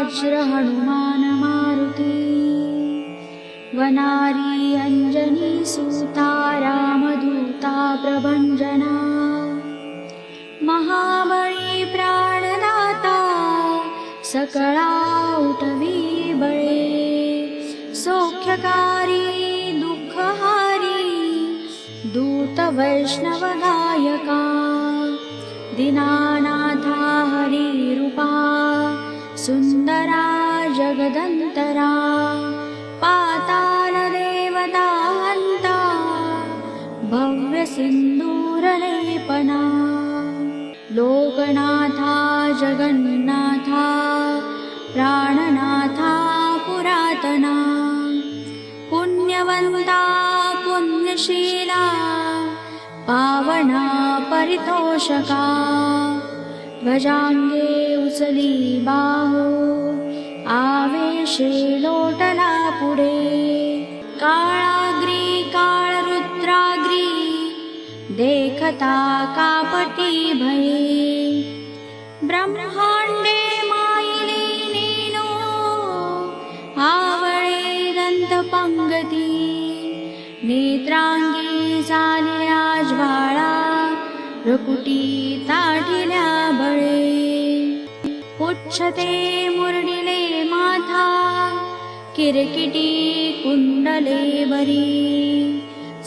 वज्र हनुमान मारुती वनारी अंजनी सुता रामदूता प्रभंजना महाबळी प्राणदाता सकळा उठवी बळे सौख्यकारी दुःखहारी दूत वैष्णव गायका दीनानाथा हरी रूपा सुंदरा जगदंतरा पाताल देवता हंता भव्य सिंदूरलेपना लोकनाथा जगन्नाथा प्राणनाथा पुरातना पुण्यवंता पुण्यशीला पावना परितोषका ध्वजांगे उचली बाहू आवेशे लोटला पुढे काळाग्री काळरुद्राग्री देखता कापटी भये ब्रह्मांडे मायिली नीनो आवळे दंत पंगती नेत्रांगी झाल्या ज्वाळा रकुटी ताठिल्या बळे पुच्छते मुरडिले माथा किरकिटी कुंडले बरी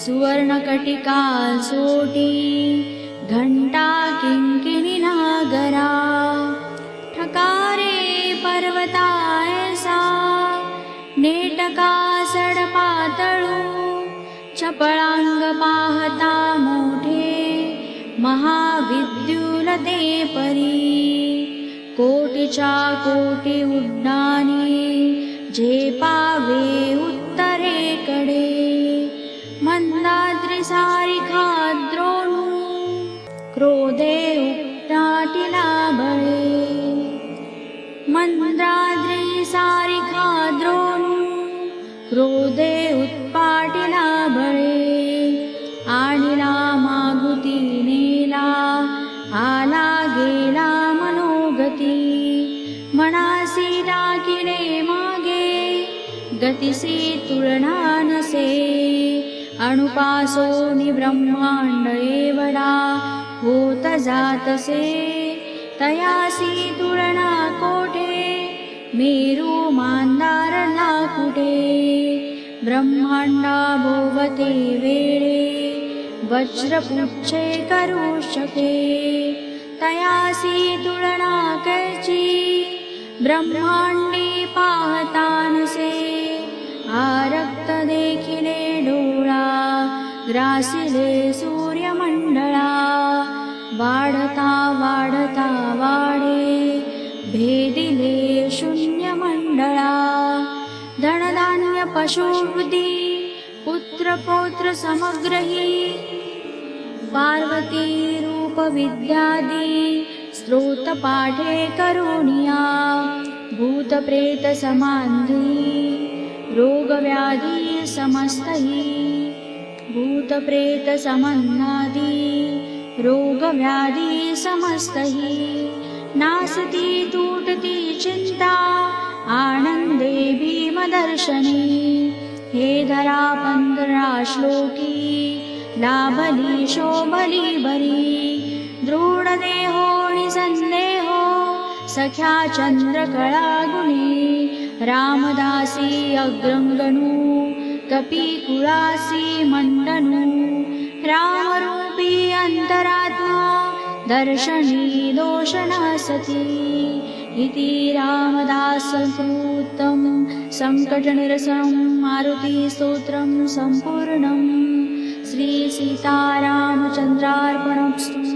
सुवर्णकटिका सोटी घंटा किंकिणी नागरा ठकारे पर्वता ऐसा नेटका सडपातळू चपळांग पाहता मोठे महाविद्युलते परी कोटीच्या कोटी उड्डाणी झेपावे उत्तरेकडे मंदाद्री सारिखा द्रोणू क्रोधे उपटाटिला बळे मंदाद्री सारिखा द्रोणू क्रोधे उत्पाटिला बळे आणिला मागुती नेला आला गेला मनोगती मनासी टाकिले मागे गतिसी तुलना नसे अणुपासोनी ब्रह्मांड एवढा होत जातसे तयासी तुलना कोठे मेरू मांदारला कुठे ब्रह्मांडा भोवते वेळे वज्रपुच्छे करू शके तयासी तुलना कैची ब्रह्मांडी पाहतानसे आरक्त देखिले डोळा ग्रासिले सूर्यमंडळा वाढता वाढता वाढे भेदिले शून्य मंडळा धनधान्य पशुवृद्धी पुत्र पौत्र समग्रही पार्वती रूप विद्यादी स्त्रोत पाठे करुणिया भूत प्रेत समाधी रोग व्याधी समस्तही भूत प्रेत संबंधादी रोग व्याधी समस्तही नासती तुटती चिंता आनंदे भीमदर्शनी हे धरा 15 श्लोकी लाभली शोभली बरी दृढ देहो निसंदेहो सख्या चंद्रकळा गुणी रामदासी अग्रंगणू कपिकुळासी मंडनू रामरूपी अंतरात्मा दर्शनी दोषनासती इति रामदासकृतं संकटनिरसनं मारुति स्तोत्रं सम्पूर्णम् श्री सीतारामचन्द्रार्पणमस्तु।